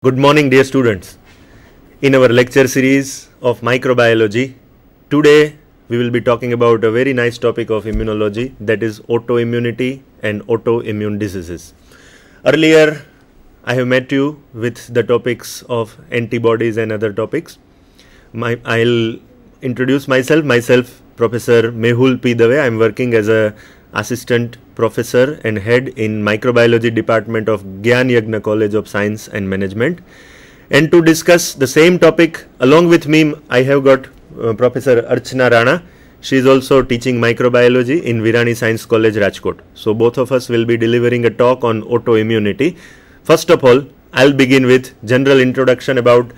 Good morning, dear students. In our lecture series of microbiology, today we will be talking about a very nice topic of immunology, that is autoimmunity and autoimmune diseases. Earlier, I have met you with the topics of antibodies and other topics. I'll introduce myself, Professor Mehul P. Dave. I am working as a assistant professor and head in microbiology department of Gyan Yagna College of Science and Management. And to discuss the same topic along with me, I have got Professor Archana Rana. She is also teaching microbiology in Virani Science College, Rajkot. So both of us will be delivering a talk on autoimmunity. First of all, I'll begin with general introduction about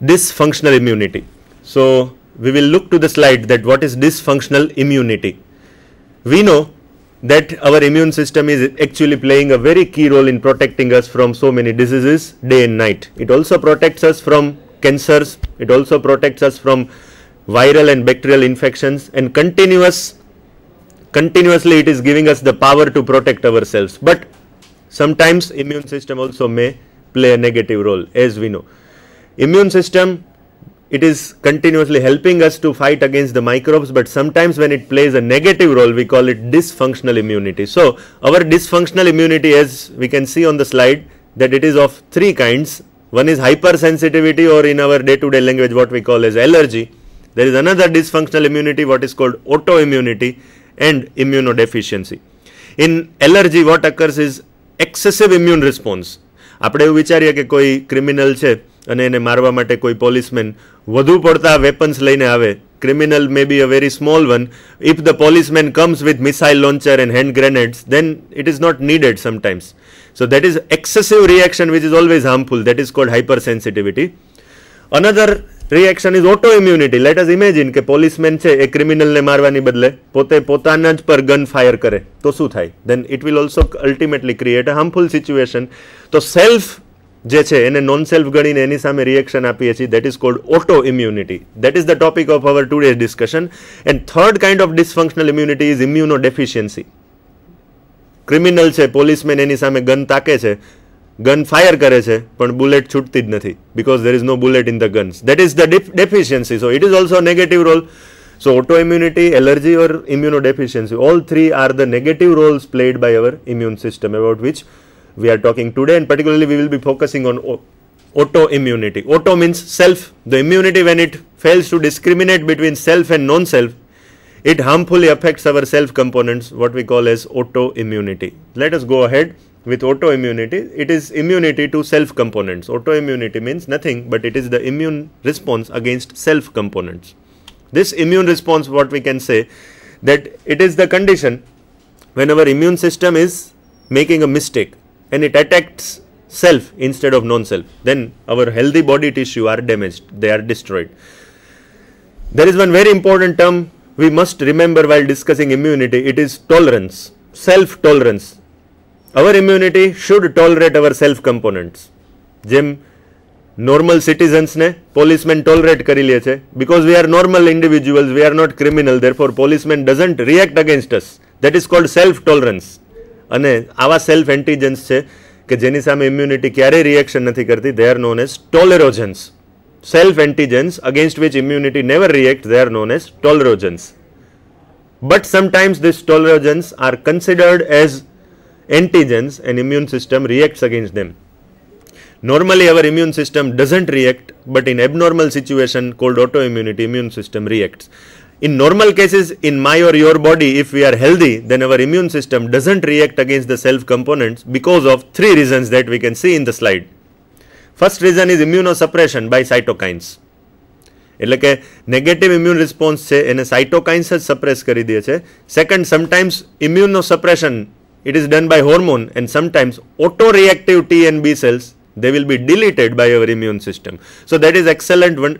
dysfunctional immunity. So we will look to the slide that what is dysfunctional immunity. We know that our immune system is actually playing a very key role in protecting us from so many diseases day and night. It also protects us from cancers, it also protects us from viral and bacterial infections, and continuously it is giving us the power to protect ourselves. But sometimes immune system also may play a negative role, as we know. Immune system, it is continuously helping us to fight against the microbes, but sometimes when it plays a negative role, we call it dysfunctional immunity. So our dysfunctional immunity, as we can see on the slide, that it is of three kinds. One is hypersensitivity, or in our day-to-day language what we call as allergy. There is another dysfunctional immunity, what is called autoimmunity, and immunodeficiency. In allergy, what occurs is excessive immune response. આપણે એવું વિચારીએ કે કોઈ criminal છે અને એને મારવા માટે કોઈ પોલીસમેન વધુ પડતા વેપન્સ લઈને આવે. Criminal may be a very small one. If the policeman comes with missile launcher and hand grenades, then it is not needed sometimes. So that is excessive reaction which is always harmful. That is called hypersensitivity. Another reaction is autoimmunity. Let us imagine કે policeman છે એ ક્રિમિનલને મારવાની બદલે પોતે પોતાના જ પર gun fire કરે તો શું થાય? Then it will also ultimately create a harmful situation. તો સેલ્ફ જે છે એને નોન સેલ્ફ ગણીને એની સામે રિએક્શન આપીએ છીએ. That is called autoimmunity. That is the topic of our today's discussion. And third kind of dysfunctional immunity is immunodeficiency. Criminal છે, પોલીસમેન એની સામે ગન તાકે છે, ગન ફાયર કરે છે, પણ બુલેટ છૂટતી જ નથી, because there is no bullet in the guns. That is the deficiency. So it is also a negative role. So autoimmunity, allergy or immunodeficiency, all three are the negative roles played by our immune system, about which we are talking today, and particularly we will be focusing on autoimmunity. Auto means self. The immunity, when it fails to discriminate between self and non-self, it harmfully affects our self components, what we call as autoimmunity. Let us go ahead with autoimmunity. It is immunity to self components. Autoimmunity means nothing but it is the immune response against self components. This immune response, what we can say, that it is the condition when our immune system is making a mistake and it attacks self instead of non-self. Then our healthy body tissue are damaged, they are destroyed. There is one very important term we must remember while discussing immunity. It is tolerance, self-tolerance. Our immunity should tolerate our self components. જેમ normal citizens ને policemen tolerate કરી લે છે, because we are normal individuals, we are not criminal, therefore policeman doesn't react against us. That is called self tolerance. અને આવા self antigens છે કે જેની સામે immunity ક્યારેય reaction નથી કરતી, they are known as tolerogens. Self antigens against which immunity never reacts, they are known as tolerogens. But sometimes these tolerogens are considered as antigens and immune system reacts against them. Normally our immune system doesn't react, but in abnormal situation called autoimmunity, immune system reacts. In normal cases, in my or your body, if we are healthy, then our immune system doesn't react against the self components because of three reasons that we can see in the slide. First reason is immunosuppression by cytokines. એટલે કે negative immune response છે એને સાઇટોકાઇન્સ જ suppress કરી દે છે. Second, sometimes immunosuppression, it is done by hormone, and sometimes autoreactive T and B cells, they will be deleted by our immune system. So that is excellent one,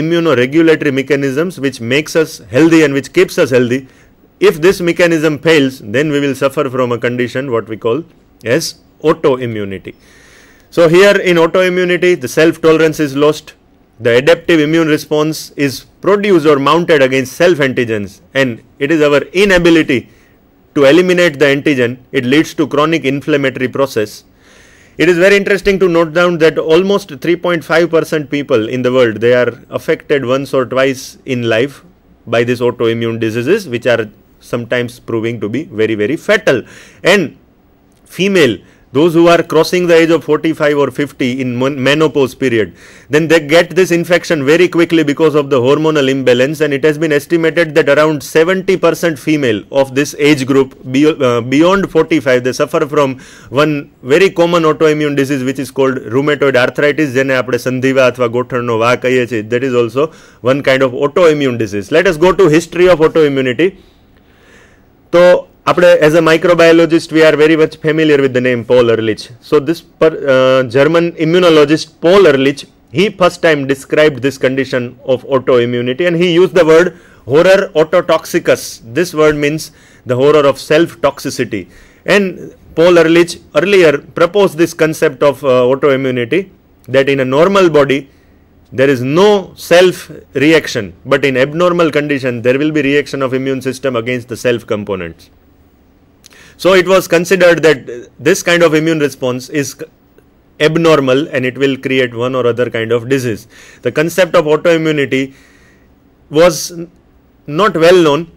immunoregulatory mechanisms which makes us healthy and which keeps us healthy. If this mechanism fails, then we will suffer from a condition what we call as autoimmunity. So here in autoimmunity, the self-tolerance is lost, the adaptive immune response is produced or mounted against self-antigens, and it is our inability to eliminate the antigen, it leads to chronic inflammatory process. It is very interesting to note down that almost 3.5% people in the world, they are affected once or twice in life by these autoimmune diseases, which are sometimes proving to be very, very fatal. And female, those who are crossing the age of 45 or 50 in menopause period, then they get this infection very quickly because of the hormonal imbalance, and it has been estimated that around 70% female of this age group beyond 45, they suffer from one very common autoimmune disease which is called rheumatoid arthritis, જેને આપણે સંધિવા અથવા ગોઠણનો વા કહીએ છીએ. That is also one kind of autoimmune disease. Let us go to history of autoimmunity. So આપણે as a microbiologist, we are very much familiar with the name Paul Ehrlich. So this German immunologist Paul Ehrlich, he first time described this condition of autoimmunity, and he used the word horror autotoxicus. This word means the horror of self-toxicity. And Paul Ehrlich earlier proposed this concept of autoimmunity, that in a normal body there is no self reaction, but in abnormal condition there will be reaction of immune system against the self components. So it was considered that this kind of immune response is abnormal and it will create one or other kind of disease. The concept of autoimmunity was not well known.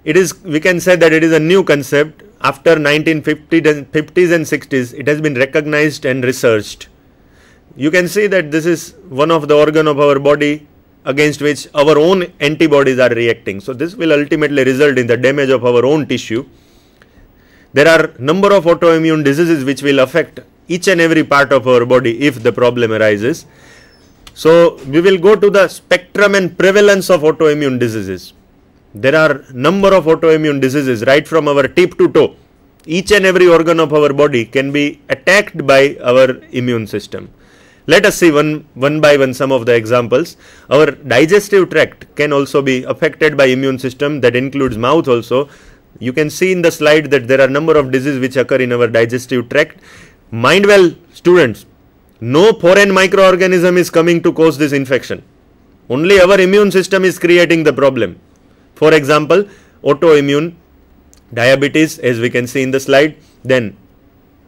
It is, we can say that it is a new concept. After 1950s and 60s, it has been recognized and researched. You can see that this is one of the organ of our body against which our own antibodies are reacting. So this will ultimately result in the damage of our own tissue. There are number of autoimmune diseases which will affect each and every part of our body if the problem arises. So we will go to the spectrum and prevalence of autoimmune diseases. There are number of autoimmune diseases right from our tip to toe. Each and every organ of our body can be attacked by our immune system. Let us see one by one some of the examples. Our digestive tract can also be affected by immune system, that includes mouth also. You can see in the slide that there are number of diseases which occur in our digestive tract. Mind well, students, no foreign microorganism is coming to cause this infection. Only our immune system is creating the problem. For example, autoimmune diabetes, as we can see in the slide, then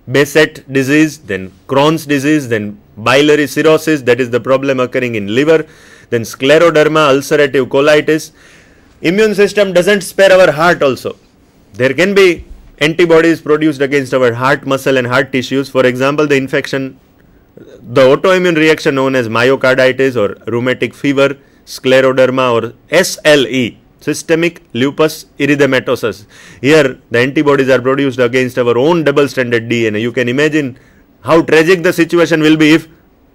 Behcet disease, then Crohn's disease, then biliary cirrhosis, that is the problem occurring in liver, then scleroderma, ulcerative colitis. Immune system doesn't spare our heart also. There can be antibodies produced against our heart muscle and heart tissues. For example, the infection, the autoimmune reaction known as myocarditis or rheumatic fever, scleroderma or SLE, systemic lupus erythematosus. Here the antibodies are produced against our own double-stranded DNA. You can imagine how tragic the situation will be if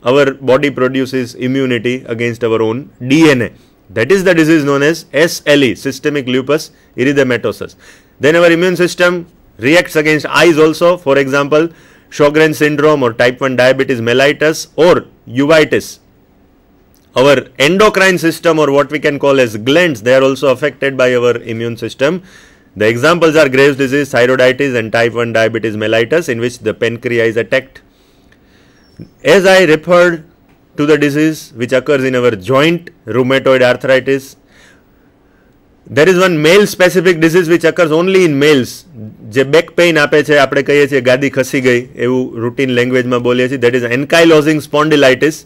our body produces immunity against our own DNA. That is the disease known as SLE, systemic lupus erythematosus. Then our immune system reacts against eyes also. For example, Sjogren's syndrome or type 1 diabetes mellitus or uveitis. Our endocrine system, or what we can call as glands, they are also affected by our immune system. The examples are Graves' disease, thyroiditis and type 1 diabetes mellitus, in which the pancreas is attacked. As I referred to the disease which occurs in our joint, rheumatoid arthritis, there is one male specific disease which occurs only in males. જે back pain આપે છે, આપણે કહીએ છીએ ગાદી ખસી ગઈ, એવું રૂટીન લેંગ્વેજમાં બોલીએ છીએ. That is ankylosing spondylitis.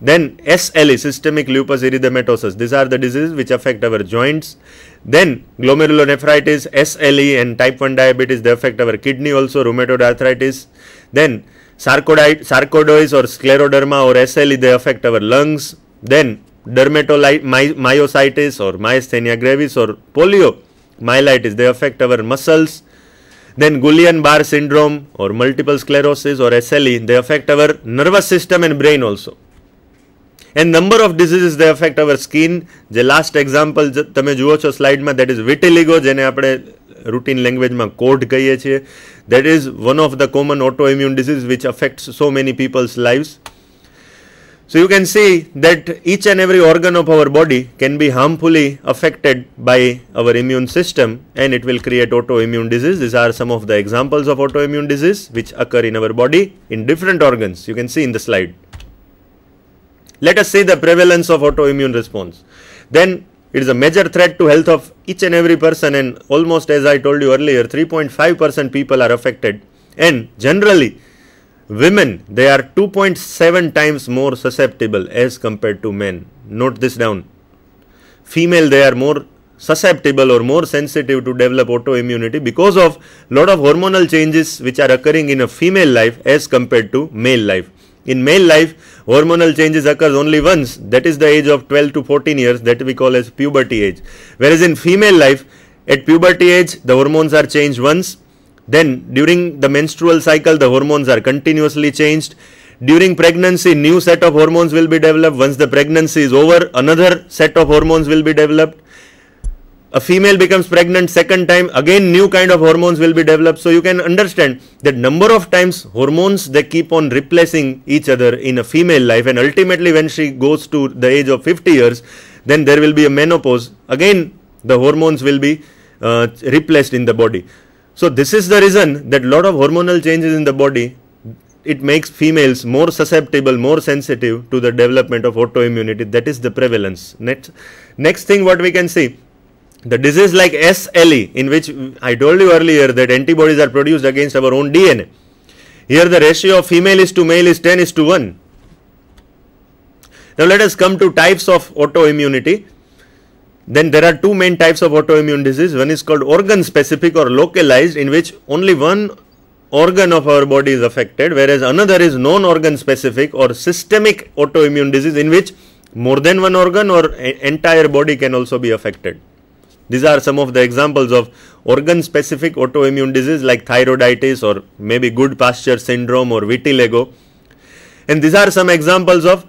Then SLE, systemic lupus erythematosus. These are the diseases which affect our joints. Then glomerulonephritis, SLE and type 1 diabetes, they affect our kidney also, rheumatoid arthritis. Then sarcoidosis or scleroderma or SLE, they affect our lungs. Then dermatomyositis or myasthenia gravis or poliomyelitis, they affect our muscles. Then Guillain-Barré syndrome or multiple sclerosis or SLE, they affect our nervous system and brain also. And number of diseases, they affect our skin. The last example તમે જુઓ છો સ્લાઇડમાં, that is vitiligo, જેને આપણે routine languageમાં કોઢ કહીએ છીએ. That is one of the common autoimmune diseases which affects so many people's lives. So you can see that each and every organ of our body can be harmfully affected by our immune system, and it will create autoimmune disease. These are some of the examples of autoimmune disease which occur in our body in different organs. You can see in the slide. Let us see the prevalence of autoimmune response. Then it is a major threat to health of each and every person, and almost, as I told you earlier, 3.5% people are affected. And generally Women, they are 2.7 times more susceptible as compared to men. Note this down. Female, they are more susceptible or more sensitive to develop autoimmunity because of lot of hormonal changes which are occurring in a female life as compared to male life. In male life, hormonal changes occurs only once, that is the age of 12 to 14 years, that we call as puberty age. Whereas in female life, at puberty age, the hormones are changed once. Then during the menstrual cycle, the hormones are continuously changed. During pregnancy, new set of hormones will be developed. Once the pregnancy is over, another set of hormones will be developed. A female becomes pregnant second time, again new kind of hormones will be developed. So you can understand that number of times hormones, they keep on replacing each other in a female life, and ultimately when she goes to the age of 50 years, then there will be a menopause. Again the hormones will be replaced in the body. So this is the reason that lot of hormonal changes in the body, it makes females more susceptible, more sensitive to the development of autoimmunity. That is the prevalence. Next thing what we can see, the disease like SLE, in which I told you earlier that antibodies are produced against our own DNA. Here the ratio of female is to male is 10:1. Now let us come to types of autoimmunity. Then there are two main types of autoimmune disease. One is called organ specific or localized, in which only one organ of our body is affected, whereas another is non-organ specific or systemic autoimmune disease, in which more than one organ or entire body can also be affected. These are some of the examples of organ specific autoimmune disease like thyroiditis or maybe Goodpasture syndrome or vitiligo. And these are some examples of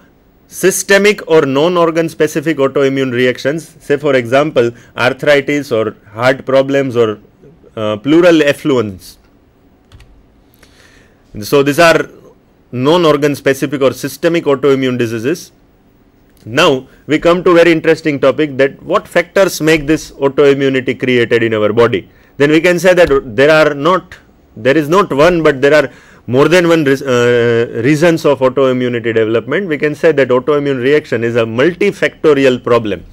systemic or non-organ specific autoimmune reactions, say for example arthritis or heart problems or pleural effluence. So these are non-organ specific or systemic autoimmune diseases. Now we come to very interesting topic, that what factors make this autoimmunity created in our body. Then we can say that there is not one, but there are more than one reasons of autoimmunity development. We can say that autoimmune reaction is a multifactorial problem.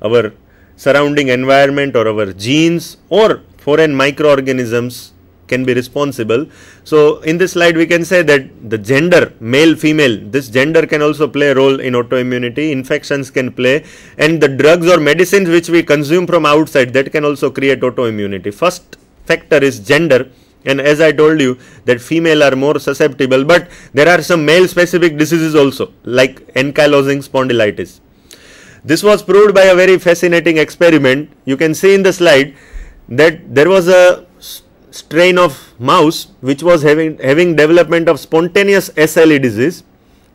Our surrounding environment or our genes or foreign microorganisms can be responsible. So in this slide we can say that the gender, male, female, this gender can also play a role in autoimmunity. Infections can play, and the drugs or medicines which we consume from outside, that can also create autoimmunity. First factor is gender. And as I told you that female are more susceptible, but there are some male specific diseases also like ankylosing spondylitis. This was proved by a very fascinating experiment. You can see in the slide that there was a strain of mouse which was having development of spontaneous SLE disease,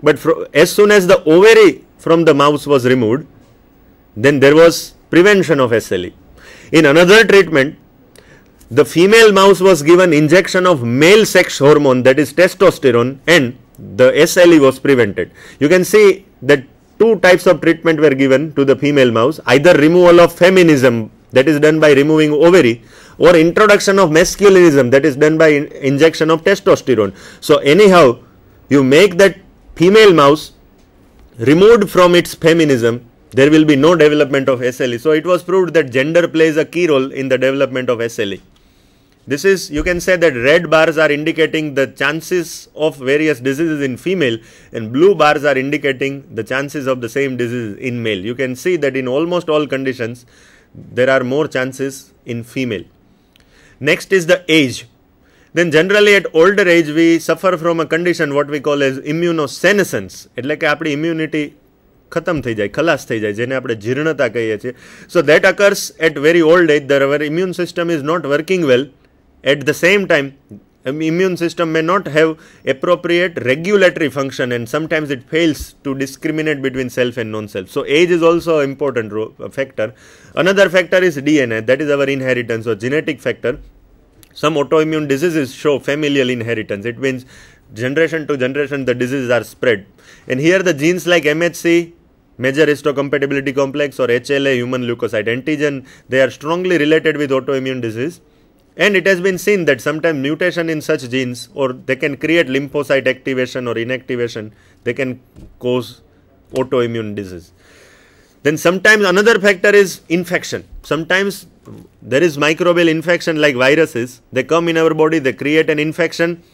but as soon as the ovary from the mouse was removed, then there was prevention of SLE. In another treatment, the female mouse was given injection of male sex hormone, that is testosterone, and the SLE was prevented. You can see that two types of treatment were given to the female mouse, either removal of feminism, that is done by removing ovary, or introduction of masculinism, that is done by injection of testosterone. So anyhow, you make that female mouse removed from its feminism, there will be no development of SLE. So it was proved that gender plays a key role in the development of SLE. This is, you can say that red bars are indicating the chances of various diseases in female, and blue bars are indicating the chances of the same disease in male. You can see that in almost all conditions there are more chances in female. Next is the age. Then generally at older age we suffer from a condition what we call as immunosenescence, એટલે કે આપણી immunity ખતમ થઈ જાય, ખલાસ થઈ જાય, જેને આપણે જીર્ણતા કહીએ છીએ. So that occurs at very old age, that our immune system is not working well. At the same time, immune system may not have appropriate regulatory function, and sometimes it fails to discriminate between self and non-self. So age is also an important factor. Another factor is DNA, that is our inheritance or genetic factor. Some autoimmune diseases show familial inheritance. It means generation to generation the diseases are spread. And here the genes like MHC, major histocompatibility complex, or HLA, human leukocyte antigen, they are strongly related with autoimmune disease. And it has been seen that sometimes mutation in such genes, or they can create lymphocyte activation or inactivation, they can cause autoimmune disease. Then sometimes another factor is infection. Sometimes there is microbial infection like viruses, they come in our body, they create an infection.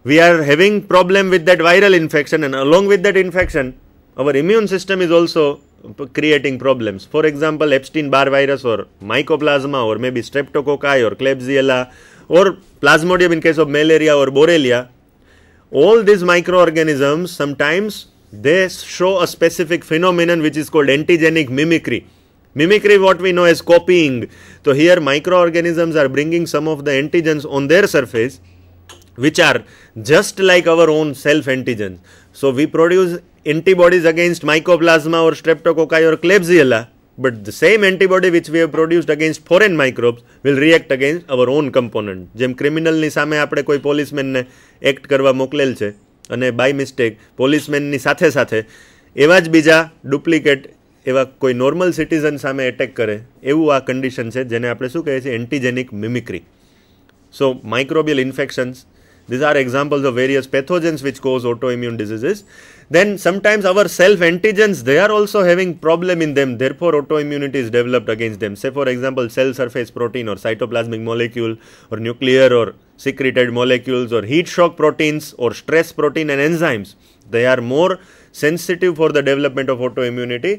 we are having problem with that viral infection, and along with that infection, our immune system is also creating problems. For example, Epstein-Barr virus or Mycoplasma or maybe Streptococci or Klebsiella or Plasmodium in case of malaria or Borrelia. All these microorganisms, sometimes they show a specific phenomenon which is called antigenic mimicry. Mimicry, what we know as copying. So here microorganisms are bringing some of the antigens on their surface which are just like our own self antigens. So we produce antibodies against Mycoplasma or Streptococci or Klebsiella, but the same antibody which we have produced against foreign microbes will react against our own component. જેમ ક્રિમિનલની સામે આપણે કોઈ પોલીસમેનને act કરવા મોકલેલ છે અને by mistake પોલીસમેનની સાથે સાથે એવા જ બીજા ડુપ્લિકેટ એવા કોઈ નોર્મલ સિટીઝન સામે એટેક કરે, એવું આ કન્ડિશન છે જેને આપણે શું કહીએ છીએ antigenic mimicry. So microbial infections, these are examples of various pathogens which cause autoimmune diseases. Then sometimes our self antigens, they are also having problem in them, therefore autoimmunity is developed against them. Say for example, cell surface protein or cytoplasmic molecule or nuclear or secreted molecules or heat shock proteins or stress protein and enzymes, they are more sensitive for the development of autoimmunity.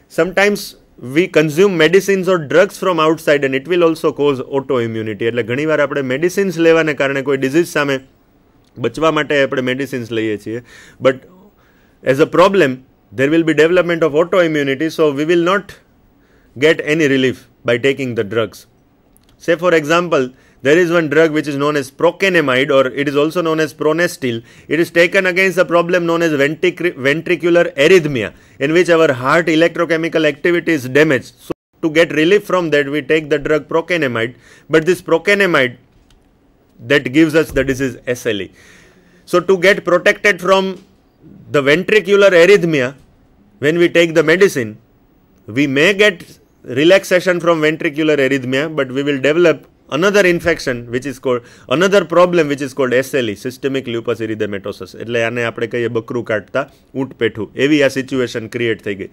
Sometimes we consume medicines or drugs from outside and it will also cause autoimmunity. એટલે ઘણીવાર આપણે medicines લેવાને કારણે કોઈ disease સામે બચવા માટે આપણે medicines લઈએ છીએ, but as a problem there will be development of autoimmunity, so we will not get any relief by taking the drugs. Say for example, there is one drug which is known as procainamide, or it is also known as Pronestil. It is taken against a problem known as ventricular arrhythmia, in which our heart electrochemical activity is damaged. So to get relief from that, we take the drug procainamide, but this procainamide that gives us the disease SLE. So to get protected from the ventricular arrhythmia, when we take the medicine, we may get relaxation from ventricular arrhythmia, but we will develop another infection which is called, another problem which is called SLE, systemic lupus erythematosus. એટલે આને આપણે કહીએ બકરું કાટતા ઊંટ પેઠું, એવી આ situation create થઈ ગઈ.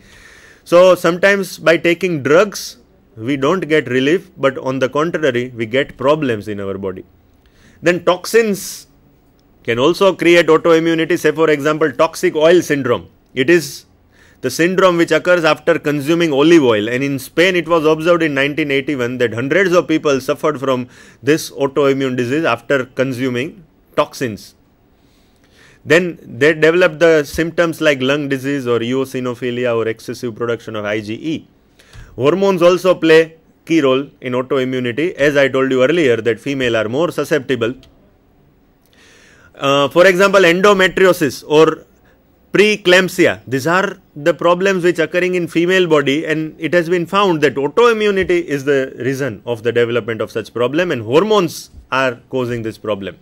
So sometimes by taking drugs we don't get relief, but on the contrary we get problems in our body. Then toxins can also create autoimmunity. Say for example, toxic oil syndrome. It is the syndrome which occurs after consuming olive oil, and in Spain it was observed in 1981 that hundreds of people suffered from this autoimmune disease after consuming toxins. Then they developed the symptoms like lung disease or eosinophilia or excessive production of IgE. Hormones also play key role in autoimmunity. As I told you earlier that female are more susceptible. For example, endometriosis or preeclampsia, these are the problems which are occurring in female body, and it has been found that autoimmunity is the reason of the development of such problem, and hormones are causing this problem.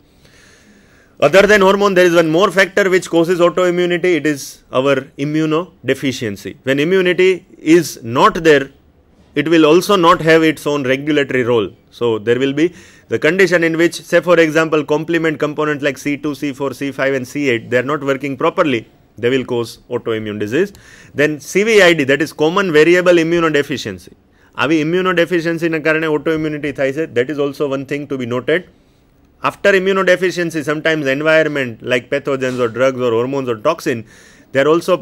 Other than hormone, there is one more factor which causes autoimmunity. It is our immunodeficiency. When immunity is not there, it will also not have its own regulatory role. So there will be the condition in which, say for example, complement components like C2, C4, C5 and C8, they are not working properly. They will cause autoimmune disease. Then CVID, that is common variable immunodeficiency. આવી immunodeficiency ને કારણે autoimmunity થાય છે. That is also one thing to be noted. After immunodeficiency, sometimes environment like pathogens or drugs or hormones or toxin, they are also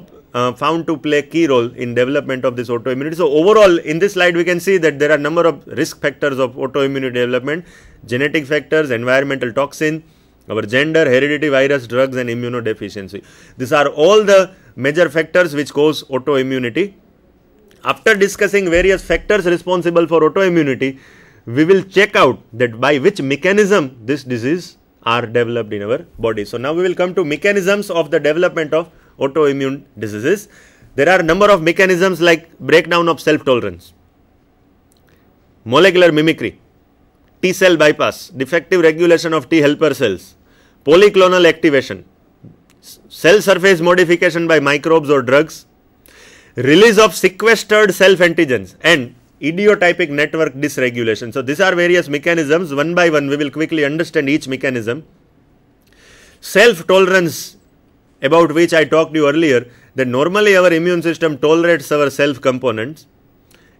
found to play key role in development of this autoimmunity. So overall, in this slide we can see that there are number of risk factors of autoimmunity development: genetic factors, environmental toxin, our gender, heredity, virus, drugs and immunodeficiency. These are all the major factors which cause autoimmunity. After discussing various factors responsible for autoimmunity, we will check out that by which mechanism this disease are developed in our body. So now we will come to mechanisms of the development of autoimmune diseases. There are a number of mechanisms like breakdown of self-tolerance, molecular mimicry, T-cell bypass, defective regulation of T helper cells, polyclonal activation, cell surface modification by microbes or drugs, release of sequestered self-antigens and idiotypic network dysregulation. So these are various mechanisms. One by one we will quickly understand each mechanism. Self-tolerance, about which I talked to you earlier, that normally our immune system tolerates our self components,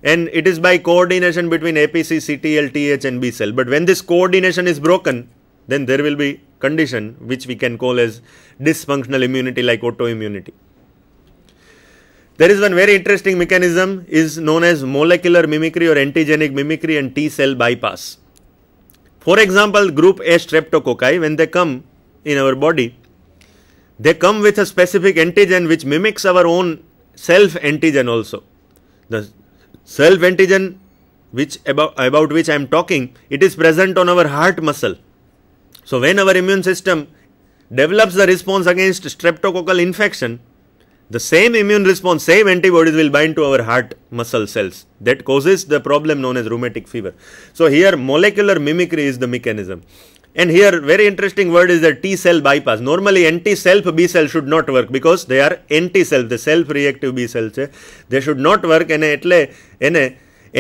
and it is by coordination between APC, CTL, TH and B cell. But when this coordination is broken, then there will be condition which we can call as dysfunctional immunity like autoimmunity. There is one very interesting mechanism is known as molecular mimicry or antigenic mimicry and T cell bypass. For example, group A streptococci, when they come in our body, they come with a specific antigen which mimics our own self antigen also. The self antigen which about which I am talking, it is present on our heart muscle. So when our immune system develops the response against streptococcal infection, the same immune response, same antibodies will bind to our heart muscle cells. That causes the problem known as rheumatic fever. So here molecular mimicry is the mechanism. And here very interesting word is the T cell bypass. Normally anti-self B cell should not work because they are anti-self, the self-reactive B cells. They should not work and એટલે એને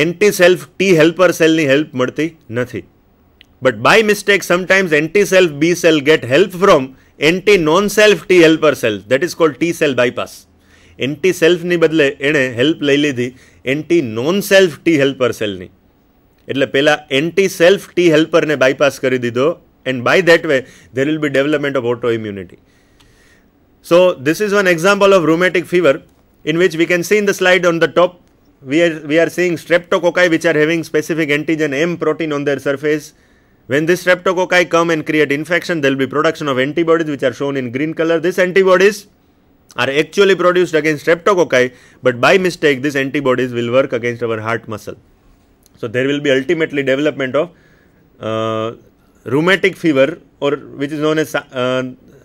anti-self T helper cell ની help મળતી નથી. But by mistake sometimes anti-self B cell get help from anti-non-self T helper cells. That is called T cell bypass. Anti-self ની બદલે એણે help લઈ લીધી anti-non-self T helper cell ની. એટલે પેલા anti-self T helper ને bypass કરી દીધો, and by that way there will be development of autoimmunity. So this is one example of rheumatic fever in which we can see in the slide on the top we are seeing streptococci which are having specific antigen M protein on their surface. When this streptococci come and create infection, there will be production of antibodies which are shown in green color. These antibodies are actually produced against streptococci, but by mistake these antibodies will work against our heart muscle. So there will be ultimately development of rheumatic fever, or which is known as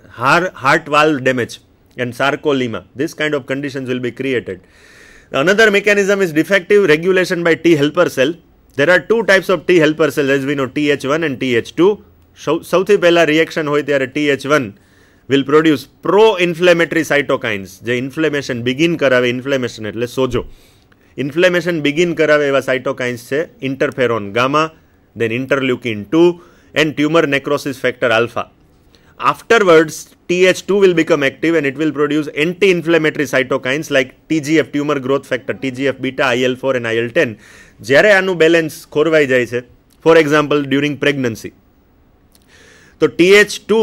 heart valve damage and sarcolemma. This kind of conditions will be created. Another mechanism is defective regulation by T helper cell. There are two types of T helper cells, as we know, TH1 and TH2. સૌથી પહેલા reaction હોય ત્યારે TH1 will produce pro-inflammatory cytokines જે inflammation begin કરાવે, inflammation એટલે સોજો. Inflammation begin કરાવે એવા cytokines છે interferon gamma, then interleukin 2 and tumor necrosis factor alpha. Afterwards, TH2 will become active and it will produce anti-inflammatory cytokines like TGF, tumor growth factor, TGF beta, IL4 and IL10. જ્યારે આનું balance ખોરવાઈ જાય છે, for example during pregnancy, તો TH2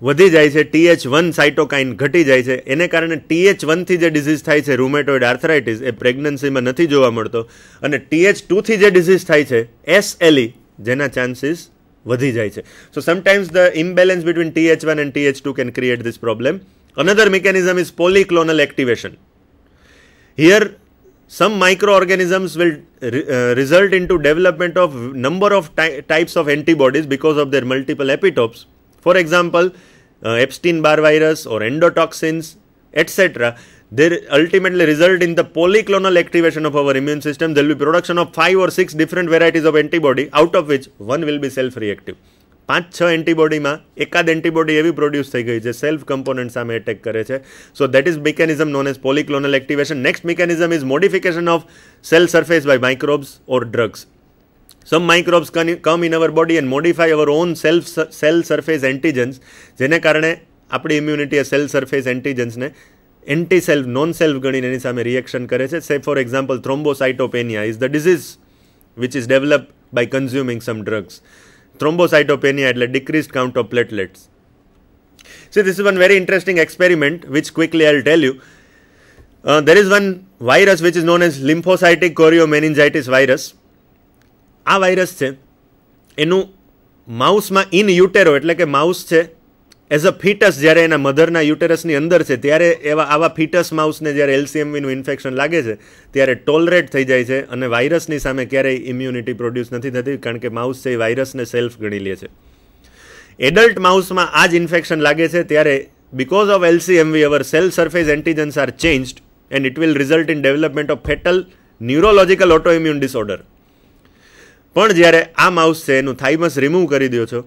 વધી જાય છે, TH1 સાઇટોકાઇન ઘટી જાય છે, એને કારણે TH1 થી જે ડિઝીઝ થાય છે રૂમેટોઇડ આર્થરાઇટિસ એ પ્રેગ્નન્સીમાં નથી જોવા મળતો, અને TH2 થી જે ડિઝીઝ થાય છે SLE જેના ચાન્સીસ વધી જાય છે. So sometimes the imbalance between TH1 and TH2 can create this problem. Another mechanism is polyclonal activation. Here some microorganisms will result into development of number of types of antibodies because of their multiple epitopes. For example, Epstein-Barr virus or endotoxins, etc. They ultimately result in the polyclonal activation of our immune system. There will be production of 5 or 6 different varieties of antibody, out of which one will be self-reactive. 5-6 એન્ટીબોડીમાં એકાદ antibody એવી produce થઈ ગઈ છે self component સામે attack કરે છે. So that is mechanism known as polyclonal activation. Next mechanism is modification of cell surface by microbes or drugs. Some microbes come in our body and modify our own cell surface antigens, જેને કારણે આપણી immunity cell surface એન્ટીજન્સને anti self non self ગણીને એની સામે reaction કરે છે. Say for example, thrombocytopenia is the disease which is developed by consuming some drugs. Thrombocytopenia એટલે decreased count of platelets. So this is one very interesting experiment which quickly I'll tell you. There is one virus which is known as lymphocytic choriomeningitis virus. આ virus છે એનું માઉસમાં in યુટેરો એટલે કે mouse છે as a foetus જ્યારે એના મધરના યુટેરસની અંદર છે ત્યારે આવા ફીટસ માઉસને જ્યારે LCMVનું ઇન્ફેક્શન લાગે છે ત્યારે ટોલરેટ થઈ જાય છે અને વાયરસની સામે ક્યારેય ઇમ્યુનિટી પ્રોડ્યુસ નથી થતી કારણ કે માઉસ છે એ વાયરસને સેલ્ફ ગણી લે છે. એડલ્ટ માઉસમાં આ જ ઇન્ફેક્શન લાગે છે ત્યારે because of LCMV our cell surface antigens are changed and it will result in development of fatal neurological autoimmune disorder. પણ જ્યારે આ માઉસ છે એનું થાઇમસ રિમૂવ કરી દો છો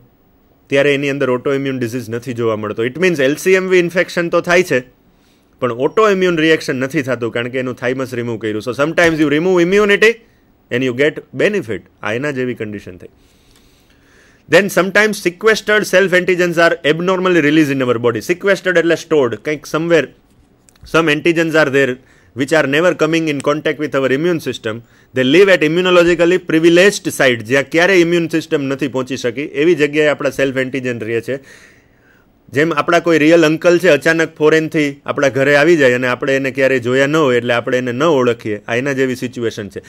ત્યારે એની અંદર ઓટોઇમ્યુન ડિઝીઝ નથી જોવા મળતો. ઇટ મીન્સ LCMV ઇન્ફેક્શન તો થાય છે પણ ઓટોઇમ્યુન રિએક્શન નથી થતું કારણ કે એનું થાઇમસ રિમૂવ કર્યું. So sometimes you remove immunity and you get benefit. આ એના જેવી કન્ડિશન થઈ. Then sometimes sequestered self antigens are abnormally released in our body. Sequestered એટલે stored, કંઈક somewhere some antigens are there which are never coming in contact with our immune system, they live at immunologically privileged site, જ્યાં ક્યારે immune system નથી પહોંચી શકી એવી જગ્યાએ આપણા સેલ્ફ એન્ટીજન રહે છે. જેમ આપણા કોઈ રિયલ અંકલ છે અચાનક ફોરેનથી આપણા ઘરે આવી જાય અને આપણે એને ક્યારેય જોયા ન હોય એટલે આપણે એને ન ઓળખીએ, આ એના જેવી સિચ્યુએશન છે.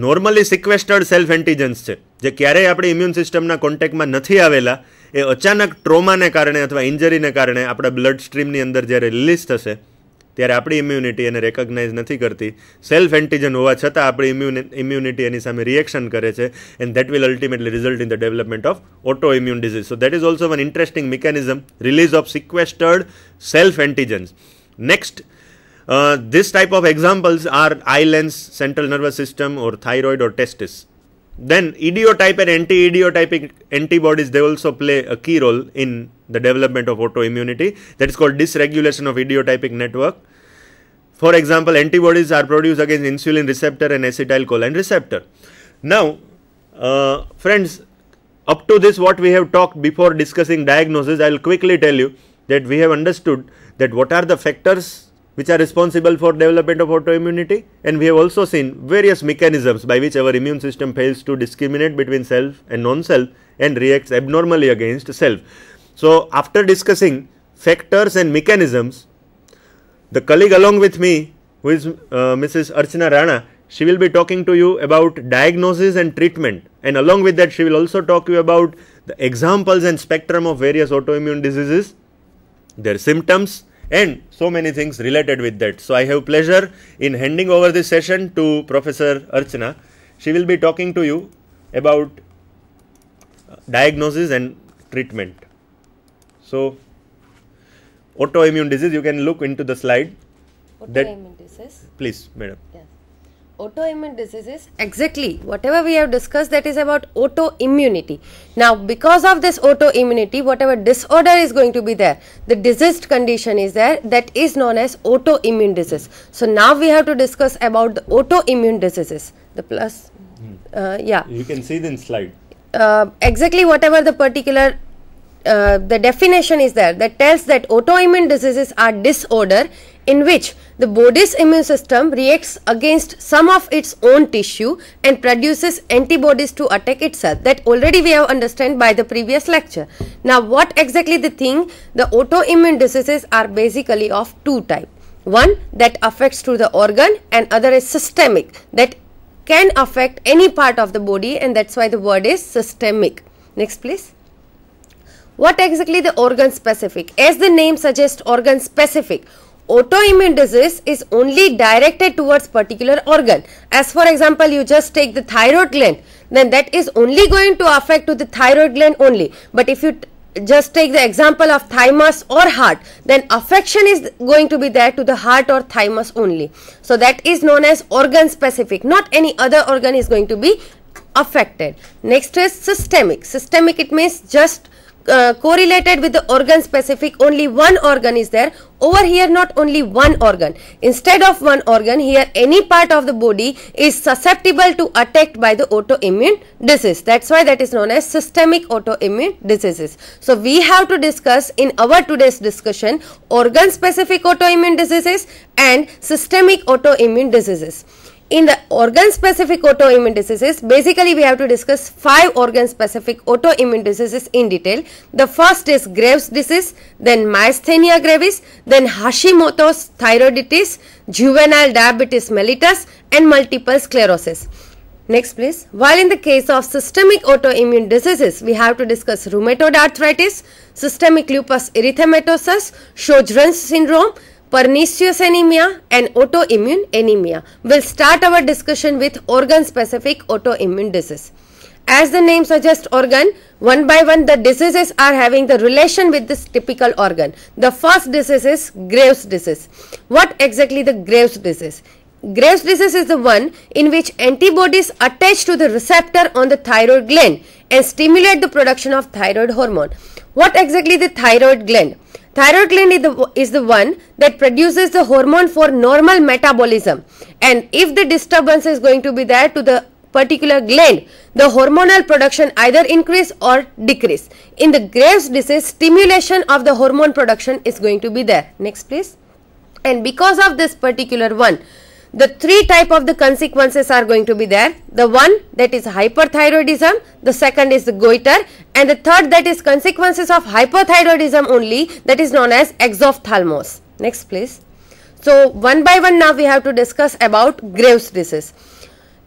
નોર્મલી સિક્વેસ્ટર્ડ સેલ્ફ એન્ટીજન્સ છે જે ક્યારેય આપણી ઇમ્યુન સિસ્ટમના કોન્ટેક્ટમાં નથી આવેલા, એ અચાનક ટ્રોમાને કારણે અથવા ઇન્જરીને કારણે આપણા બ્લડ સ્ટ્રીમની અંદર જ્યારે રિલીઝ થશે ત્યારે આપણી ઇમ્યુનિટી એને રેકગ્નાઇઝ નથી કરતી. સેલ્ફ એન્ટીજન હોવા છતાં આપણી ઇમ્યુનિટી એની સામે રિએક્શન કરે છે, and that will ultimately result in the development of autoimmune disease. So that is also one interesting mechanism, release of sequestered self antigens. Next, this type of examples are islands, central nervous system, or thyroid or testis. Then idiotype and anti-idiotypic antibodies, they also play a key role in the development of autoimmunity. That is called dysregulation of idiotypic network. For example, antibodies are produced against insulin receptor and acetylcholine receptor. Now, friends, up to this what we have talked before discussing diagnosis, I will quickly tell you that we have understood that what are the factors which are responsible for development of autoimmunity, and we have also seen various mechanisms by which our immune system fails to discriminate between self and non-self and reacts abnormally against self. So after discussing factors and mechanisms, the colleague along with me, who is Mrs. Archana Rana, she will be talking to you about diagnosis and treatment, and along with that she will also talk to you about the examples and spectrum of various autoimmune diseases, their symptoms, and so many things related with that. So I have pleasure in handing over this session to Professor Archana. She will be talking to you about diagnosis and treatment. So autoimmune disease, you can look into the slide. Autoimmune disease. Please, madam. Yes. Autoimmune diseases, exactly whatever we have discussed, that is about autoimmunity. Now because of this autoimmunity, whatever disorder is going to be there, the diseased condition is there, that is known as autoimmune disease. So now we have to discuss about the autoimmune diseases. The plus, yeah. You can see the slide. Exactly whatever the particular the definition is there, that tells that autoimmune diseases are disorder in which the body's immune system reacts against some of its own tissue and produces antibodies to attack itself. That already we have understand by the previous lecture. Now what exactly the thing, the autoimmune diseases are basically of two types. One that affects to the organ, and other is systemic, that can affect any part of the body, and that's why the word is systemic. Next please. What exactly the organ specific? As the name suggests, organ specific. Autoimmune disease is only directed towards particular organ. As for example, you just take the thyroid gland, then that is only going to affect to the thyroid gland only. But if you just take the example of thymus or heart, then affection is going to be there to the heart or thymus only. So that is known as organ specific. Not any other organ is going to be affected. Next is systemic. Systemic, it means just correlated with the organ specific, only one organ is there. Over here not only one organ, instead of one organ, here any part of the body is susceptible to attacked by the autoimmune disease. That's why that is known as systemic autoimmune diseases. So we have to discuss in our today's discussion organ specific autoimmune diseases and systemic autoimmune diseases. In the organ specific autoimmune diseases, basically we have to discuss 5 organ specific autoimmune diseases in detail. The first is Graves disease, then myasthenia gravis, then Hashimoto's thyroiditis, juvenile diabetes mellitus, and multiple sclerosis. Next please. While in the case of systemic autoimmune diseases, we have to discuss rheumatoid arthritis, systemic lupus erythematosus, Sjogren's syndrome, pernicious anemia, and autoimmune anemia. We'll start our discussion with organ specific autoimmune disease. As the name suggests organ, one by one the diseases are having the relation with this typical organ. The first disease is Graves disease. What exactly the Graves disease? Graves disease is the one in which antibodies attach to the receptor on the thyroid gland and stimulate the production of thyroid hormone. What exactly the thyroid gland? Thyroid gland is the one that produces the hormone for normal metabolism, and if the disturbance is going to be there to the particular gland, the hormonal production either increase or decrease. In the Graves disease, stimulation of the hormone production is going to be there. Next please. And because of this particular one, the three type of the consequences are going to be there. The one that is hyperthyroidism, the second is the goiter, and the third that is consequences of hyperthyroidism only, that is known as exophthalmos. Next please. So one by one now we have to discuss about Graves' disease.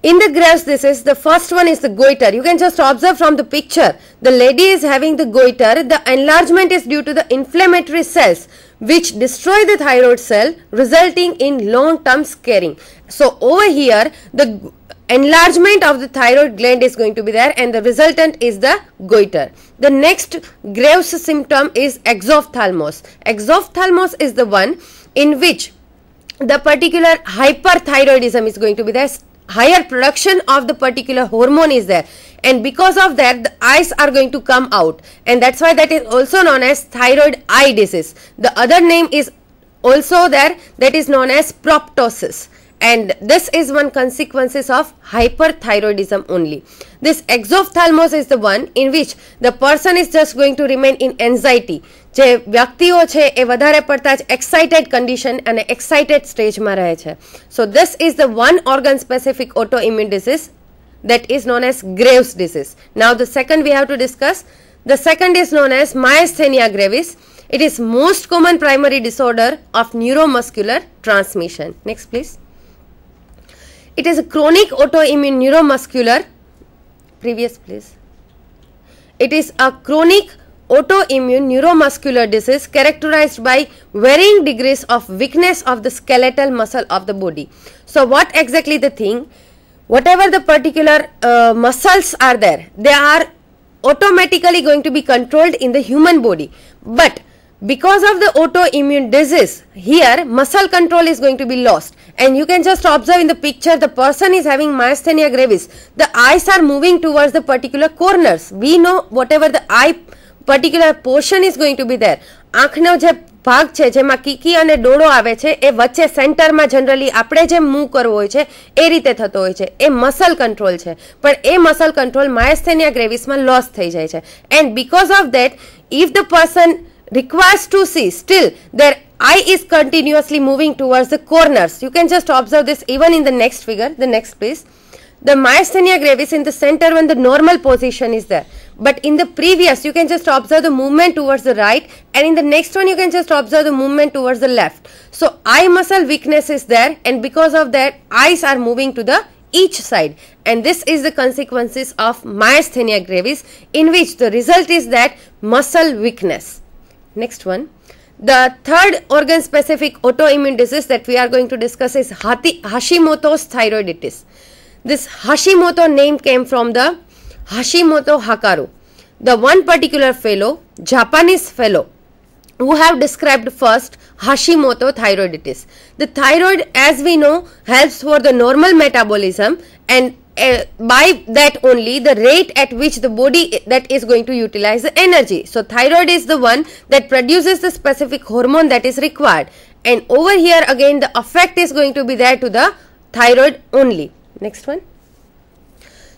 In the Graves' disease, the first one is the goiter. You can just observe from the picture. The lady is having the goiter. The enlargement is due to the inflammatory cells which destroy the thyroid cell, resulting in long-term scarring. So over here, the enlargement of the thyroid gland is going to be there, and the resultant is the goiter. The next Graves' symptom is exophthalmos. Exophthalmos is the one in which the particular hyperthyroidism is going to be there. Higher production of the particular hormone is there, and because of that the eyes are going to come out, and that's why that is also known as thyroid eye disease. The other name is also there, that is known as proptosis, and this is one consequences of hyperthyroidism only. This exophthalmos is the one in which the person is just going to remain in anxiety. જે વ્યક્તિઓ છે એ વધારે પડતા જ excited condition અને excited સ્ટેજમાં રહે છે. So this is the one organ specific autoimmune disease that is known as Graves' disease. Now the second we have to discuss. The second is known as myasthenia gravis. It is most common primary disorder of neuromuscular transmission. Next please. It is a chronic autoimmune neuromuscular. Previous please. It is a chronic autoimmune neuromuscular disease characterized by varying degrees of weakness of the skeletal muscle of the body. So what exactly the thing? Whatever the particular muscles are there, they are automatically going to be controlled in the human body, but because of the autoimmune disease, here muscle control is going to be lost. And you can just observe in the picture, the person is having myasthenia gravis. The eyes are moving towards the particular corners. We know whatever the eye particular portion is going to be there. આંખનો જે ભાગ છે જેમાં કીકી અને ડોળો આવે છે એ વચ્ચે સેન્ટરમાં જનરલી આપણે જે મૂવ કરવો હોય છે એ રીતે થતો હોય છે. એ મસલ કંટ્રોલ છે, પણ એ મસલ કંટ્રોલ માયસ્થેનિયા ગ્રેવિસમાં લોસ થઈ જાય છે. And because of that, if the person requires to see, still their eye is continuously moving towards the corners. You can just observe this even in the next figure. The next please. The myasthenia gravis in the center when the normal position is there, but in the previous you can just observe the movement towards the right, and in the next one you can just observe the movement towards the left. So eye muscle weakness is there, and because of that eyes are moving to the each side, and this is the consequences of myasthenia gravis, in which the result is that muscle weakness. Next one. The third organ specific autoimmune disease that we are going to discuss is Hashimoto's thyroiditis. This Hashimoto name came from the Hashimoto Hakaru, the one particular fellow, Japanese fellow, who have described first Hashimoto thyroiditis. The thyroid, as we know, helps for the normal metabolism, and by that only the rate at which the body that is going to utilize the energy. So thyroid is the one that produces the specific hormone that is required, and over here again the effect is going to be there to the thyroid only. Next one.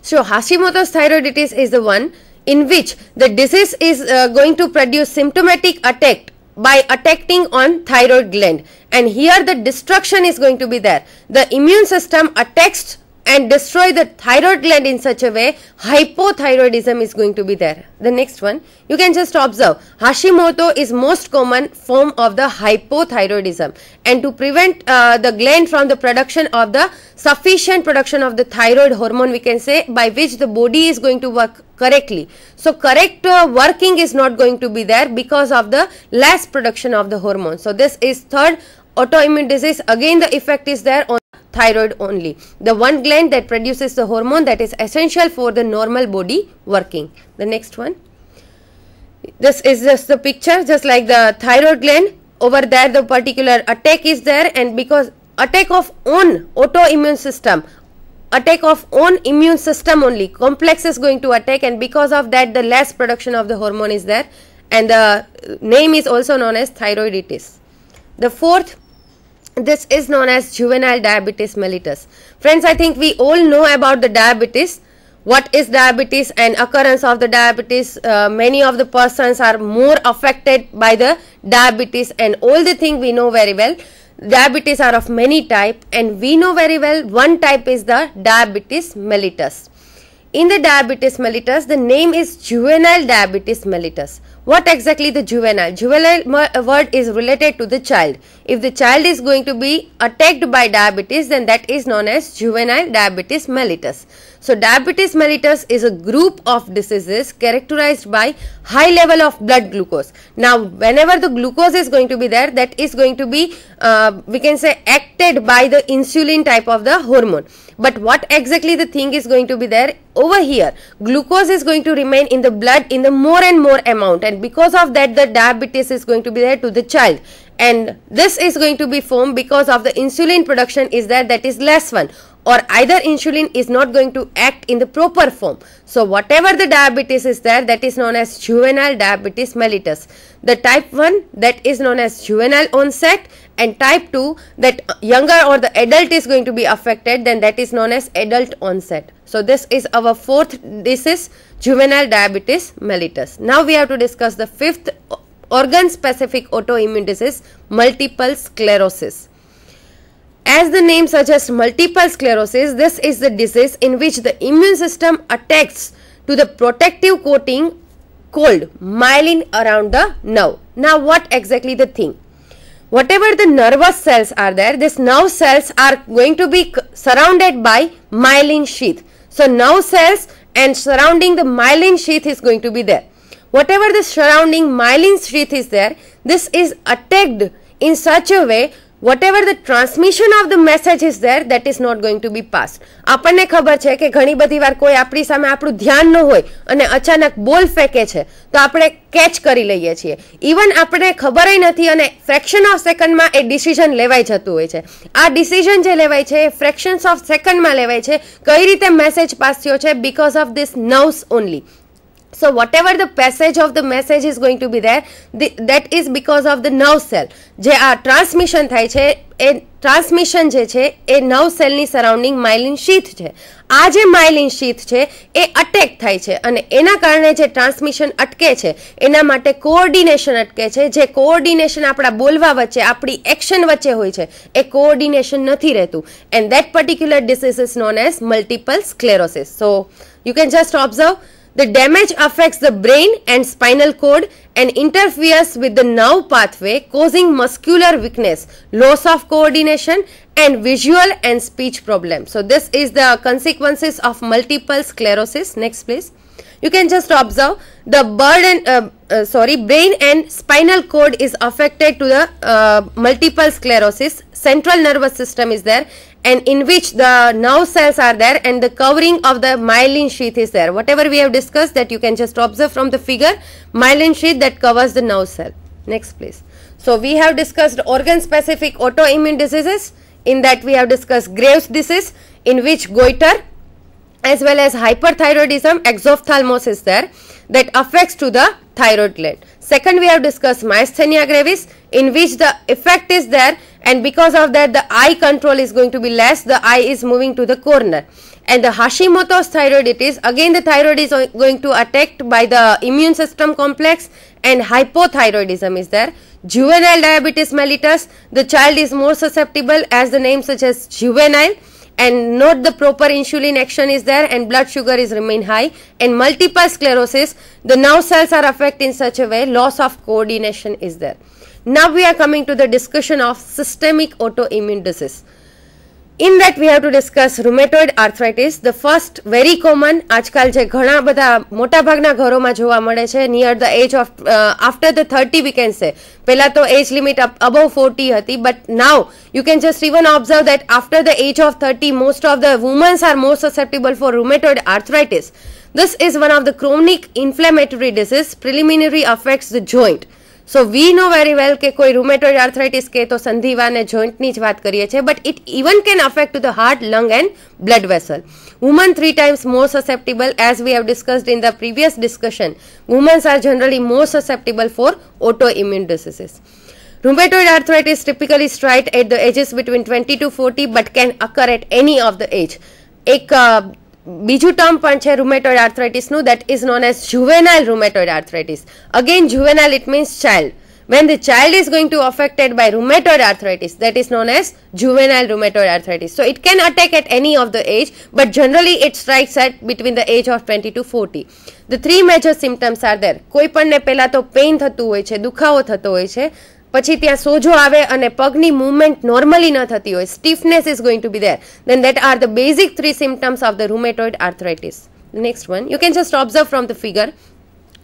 So Hashimoto's thyroiditis is the one in which the disease is going to produce symptomatic attack by attacking on thyroid gland, and here the destruction is going to be there. The immune system attacks and destroy the thyroid gland in such a way hypothyroidism is going to be there. The next one, you can just observe Hashimoto is most common form of the hypothyroidism, and to prevent the gland from the production of the sufficient production of the thyroid hormone, we can say, by which the body is going to work correctly. So correct working is not going to be there because of the less production of the hormone. So this is third autoimmune disease. Again the effect is there on thyroid only, the one gland that produces the hormone that is essential for the normal body working. The next one. This is just the picture, just like the thyroid gland. Over there the particular attack is there, and because attack of own autoimmune system, attack of own immune system only, complex is going to attack, and because of that the less production of the hormone is there, and the name is also known as thyroiditis. The fourth, this is known as juvenile diabetes mellitus. Friends, I think we all know about the diabetes. What is diabetes and occurrence of the diabetes? Many of the persons are more affected by the diabetes, and all the thing we know very well. Diabetes are of many types, and we know very well one type is the diabetes mellitus. In the diabetes mellitus, the name is juvenile diabetes mellitus. What exactly the juvenile? Juvenile word is related to the child. If the child is going to be attacked by diabetes, then that is known as juvenile diabetes mellitus. So diabetes mellitus is a group of diseases characterized by high level of blood glucose. Now whenever the glucose is going to be there, that is going to be we can say acted by the insulin type of the hormone. But what exactly the thing is going to be there over here? Glucose is going to remain in the blood in the more and more amount, and because of that the diabetes is going to be there to the child, and this is going to be formed because of the insulin production is there, that is less one, or either insulin is not going to act in the proper form. So whatever the diabetes is there, that is known as juvenile diabetes mellitus. The type 1, that is known as juvenile onset, and type 2, that younger or the adult is going to be affected, then that is known as adult onset. So this is our fourth disease, juvenile diabetes mellitus. Now we have to discuss the fifth organ specific autoimmune disease, multiple sclerosis. As the name suggests, multiple sclerosis, this is the disease in which the immune system attacks to the protective coating called myelin around the nerve. Now what exactly the thing? Whatever the nervous cells are there, these nerve cells are going to be surrounded by myelin sheath. So nerve cells and surrounding the myelin sheath is going to be there. Whatever the surrounding myelin sheath is there, this is attacked in such a way, whatever the transmission of the message is there, that is not going to be passed. આપણને ખબર છે કે ઘણી બધી વાર કોઈ આપણી સામે આપણું ધ્યાન ન હોય અને અચાનક બોલ ફેંકે છે તો આપણે કેચ કરી લઈએ છીએ. ઇવન આપણે ખબર ય નથી અને ફ્રેક્શન ઓફ સેકન્ડમાં એ ડિસિઝન લેવાઈ જતું હોય છે. આ ડિસિઝન જે લેવાય છે એ ફ્રેક્શન્સ ઓફ સેકન્ડમાં લેવાય છે. કઈ રીતે મેસેજ પાસ થયો છે? Because of this nerves only. So whatever the passage of the message is going to be there, that is because of the nerve cell. જે આ ટ્રાન્સમિશન થાય છે એ ટ્રાન્સમિશન જે છે એ નર્વ સેલની સરાઉન્ડિંગ માઇલિન શીથ છે. આ જે માઇલિન શીથ છે એ અટેક થાય છે અને એના કારણે જે ટ્રાન્સમિશન અટકે છે એના માટે કોઓર્ડિનેશન અટકે છે. જે કોઓર્ડિનેશન આપણા બોલવા વચ્ચે, આપણી એક્શન વચ્ચે હોય છે, એ કોઓર્ડિનેશન નથી રહેતું, and that particular disease is known as multiple sclerosis. So you can just observe, the damage affects the brain and spinal cord and interferes with the nerve pathway, causing muscular weakness, loss of coordination, and visual and speech problems. So this is the consequences of multiple sclerosis. Next please. You can just observe the brain and spinal cord is affected to the multiple sclerosis. Central nervous system is there, and in which the nerve cells are there, and the covering of the myelin sheath is there. Whatever we have discussed, that you can just observe from the figure, myelin sheath that covers the nerve cell. Next please. So we have discussed organ specific autoimmune diseases. In that we have discussed Graves' disease, in which goiter as well as hyperthyroidism, exophthalmos is there, that affects to the thyroid gland. Second, we have discussed myasthenia gravis, in which the effect is there, and because of that the eye control is going to be less, the eye is moving to the corner. And the Hashimoto's thyroiditis, again the thyroid is going to attacked by the immune system complex, and hypothyroidism is there. Juvenile diabetes mellitus, the child is more susceptible, as the name suggests, juvenile, and not the proper insulin action is there, and blood sugar is remain high. And multiple sclerosis, the nerve cells are affected in such a way, loss of coordination is there. Now we are coming to the discussion of systemic autoimmune disease. In that we have to discuss rheumatoid arthritis, the first very common, આજકાલ જે ઘણા બધા મોટા ભાગના ઘરોમાં જોવા મળે છે, near the age of after the 30 we can say. પહેલા તો age limit above 40 હતી, but now you can just even observe that after the age of 30 most of the women are more susceptible for rheumatoid arthritis. This is one of the chronic inflammatory disease, preliminary affects the joint. So we know very well કે કોઈ rheumatoid arthritis કે તો સંધિવા ને જોઈન્ટની જ વાત કરીએ છીએ, but it even can affect to the heart, lung and blood vessel. Women 3 times more susceptible, as we have discussed in the previous discussion. Women are generally more susceptible for autoimmune diseases. Rheumatoid arthritis typically strike at the ages between 20 to 40, but can occur at any of the age. એક બીજું term પણ છે rheumatoid arthritis નું, that is known as juvenile rheumatoid arthritis. Again juvenile, it means child, When the child is going to affected by rheumatoid arthritis, that is known as juvenile rheumatoid arthritis. So it can attack at any of the age, but generally it strikes at between the age of 20 to 40. The three major symptoms are there. કોઈ પણને પહેલા તો pain થતું હોય છે, દુખાવો થતો હોય છે, પછી ત્યાં સોજો આવે અને પગની મૂવમેન્ટ નોર્મલી ન થતી હોય, stiffness is going to be there, then that are the basic three symptoms of the rheumatoid arthritis. The next one, you can just observe from the figure.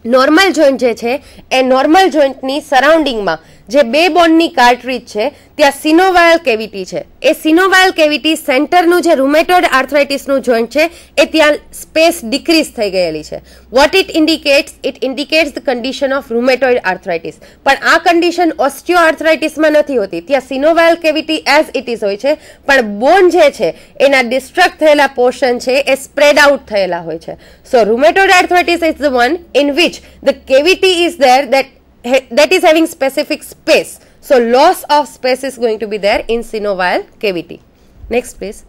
Normal joint જે છે એ normal જોઈન્ટની સરાઉન્ડિંગમાં જે બે બોન્ડની cartridge છે ત્યાં સિનોવાયલ cavity છે. એ સિનોવાયલ cavity સેન્ટરનું જે રૂમેટોઇડ આર્થરાઇટિસનું જોઈન્ટ છે એ ત્યાં સ્પેસ ડિક્રીઝ થઈ ગયેલી છે. What it indicates the condition of rheumatoid arthritis. પણ આ કન્ડિશન ઓસ્ટિયો આર્થરાઇટિસમાં નથી હોતી. ત્યાં સિનોવાયલ કેવિટી એઝ ઇટ ઇઝ હોય છે, પણ બોન જે છે એના ડિસ્ટ્રક્ટ થયેલા પોર્શન છે એ સ્પ્રેડ આઉટ થયેલા હોય છે. So rheumatoid arthritis is the one in which the cavity is there that is having specific space. So loss of space is going to be there in synovial cavity. Next please.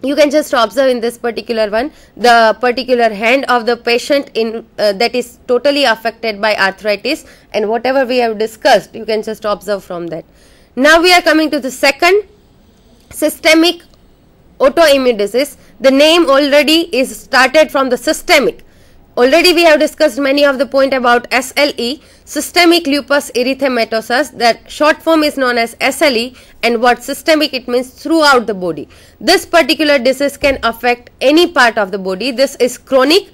You can just observe in this particular one the particular hand of the patient in that is totally affected by arthritis, and whatever we have discussed you can just observe from that. Now we are coming to the second, systemic autoimmune disease. The name already is started from the systemic. Already we have discussed many of the point about SLE, systemic lupus erythematosus. That short form is known as SLE, and what systemic it means throughout the body. This particular disease can affect any part of the body. This is chronic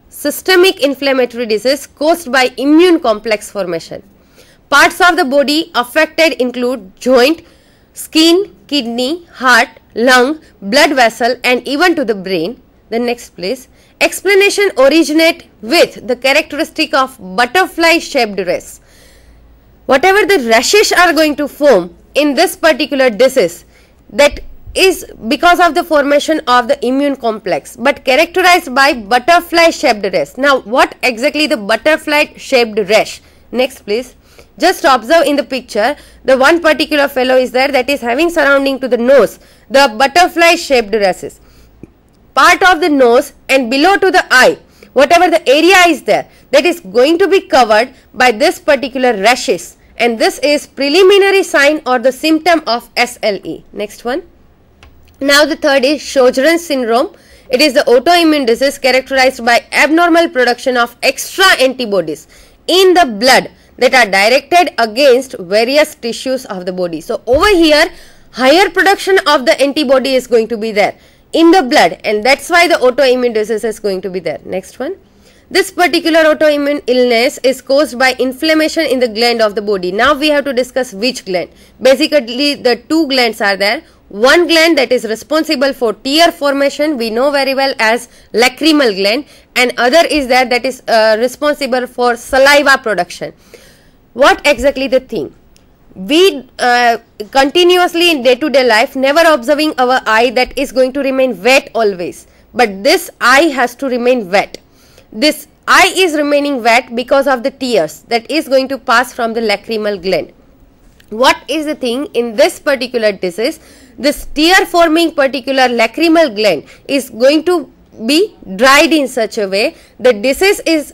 systemic inflammatory disease caused by immune complex formation. Parts of the body affected include joint, skin, kidney, heart, lung, blood vessel, and even to the brain. The next please. Explanation originate with the characteristic of butterfly shaped rash. Whatever the rashes are going to form in this particular disease, that is because of the formation of the immune complex, but characterized by butterfly shaped rash. Now what exactly the butterfly shaped rash? Next please. Just observe in the picture, the one particular fellow is there that is having surrounding to the nose the butterfly shaped rashes. Part of the nose and below to the eye, whatever the area is there, that is going to be covered by this particular rashes, and this is preliminary sign or the symptom of SLE. Next one. Now the third is Sjögren's syndrome. It is the autoimmune disease characterized by abnormal production of extra antibodies in the blood that are directed against various tissues of the body. So over here higher production of the antibody is going to be there in the blood, and that's why the autoimmune disease is going to be there. Next one. This particular autoimmune illness is caused by inflammation in the gland of the body. Now we have to discuss which gland. Basically the two glands are there. One gland that is responsible for tear formation, we know very well as lacrimal gland, and other is there that is responsible for saliva production. What exactly the thing? We continuously in day-to-day life never observing our eye that is going to remain wet always, but this eye has to remain wet. This eye is remaining wet because of the tears that is going to pass from the lacrimal gland. What is the thing in this particular disease? This tear forming particular lacrimal gland is going to be dried in such a way the disease is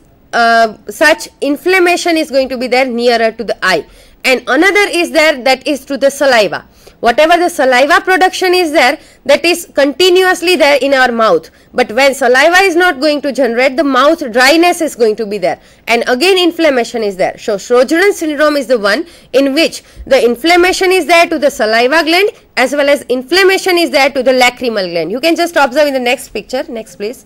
such inflammation is going to be there nearer to the eye. And another is there that is to the saliva. Whatever the saliva production is there, that is continuously there in our mouth, but when saliva is not going to generate, the mouth dryness is going to be there, and again inflammation is there. So Sjögren's syndrome is the one in which the inflammation is there to the saliva gland as well as inflammation is there to the lacrimal gland. You can just observe in the next picture. Next please.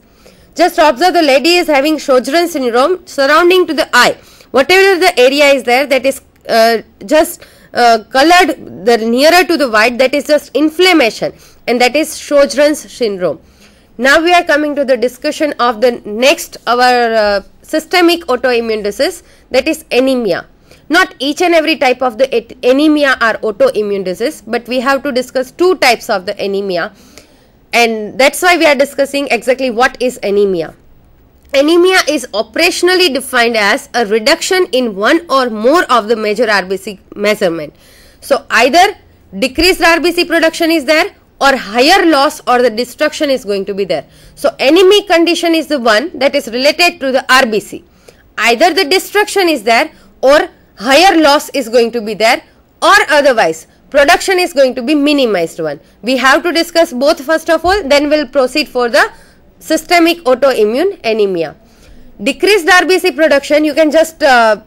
Just observe the lady is having Sjögren's syndrome surrounding to the eye. Whatever the area is there that is colored the nearer to the white, that is just inflammation, and that is Sjögren's syndrome. Now we are coming to the discussion of the next our systemic autoimmune disease, that is anemia. Not each and every type of the anemia are autoimmune disease, but we have to discuss two types of the anemia, and that's why we are discussing exactly what is anemia. Anemia is operationally defined as a reduction in one or more of the major RBC measurement. So either decreased RBC production is there or higher loss or the destruction is going to be there. So anemic condition is the one that is related to the RBC. Either the destruction is there or higher loss is going to be there, or otherwise production is going to be minimized one. We have to discuss both first of all, then we'll proceed for the systemic autoimmune anemia. Decreased RBC production, you can just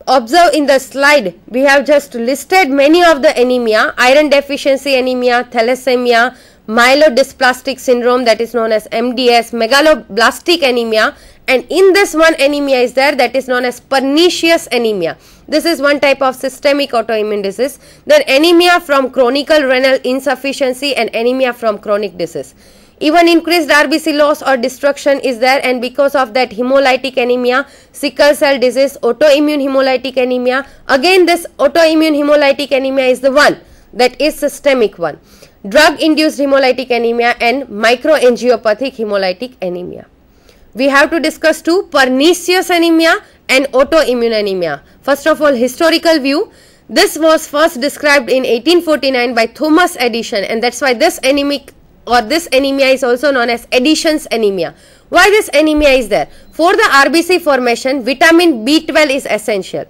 observe in the slide, we have just listed many of the anemia: iron deficiency anemia, thalassemia, myelodysplastic syndrome, that is known as MDS, megaloblastic anemia, and in this one anemia is there, that is known as pernicious anemia. This is one type of systemic autoimmune disease. Then anemia from chronic renal insufficiency and anemia from chronic disease. Even increased RBC loss or destruction is there, and because of that hemolytic anemia, sickle cell disease, autoimmune hemolytic anemia. Again, this autoimmune hemolytic anemia is the one that is systemic one. Drug induced hemolytic anemia and microangiopathic hemolytic anemia. We have to discuss two: pernicious anemia and autoimmune anemia. First of all, historical view. This was first described in 1849 by Thomas Edison, and that's why this anemia is also known as Edison's anemia. Why this anemia is there? For the RBC formation, vitamin B12 is essential,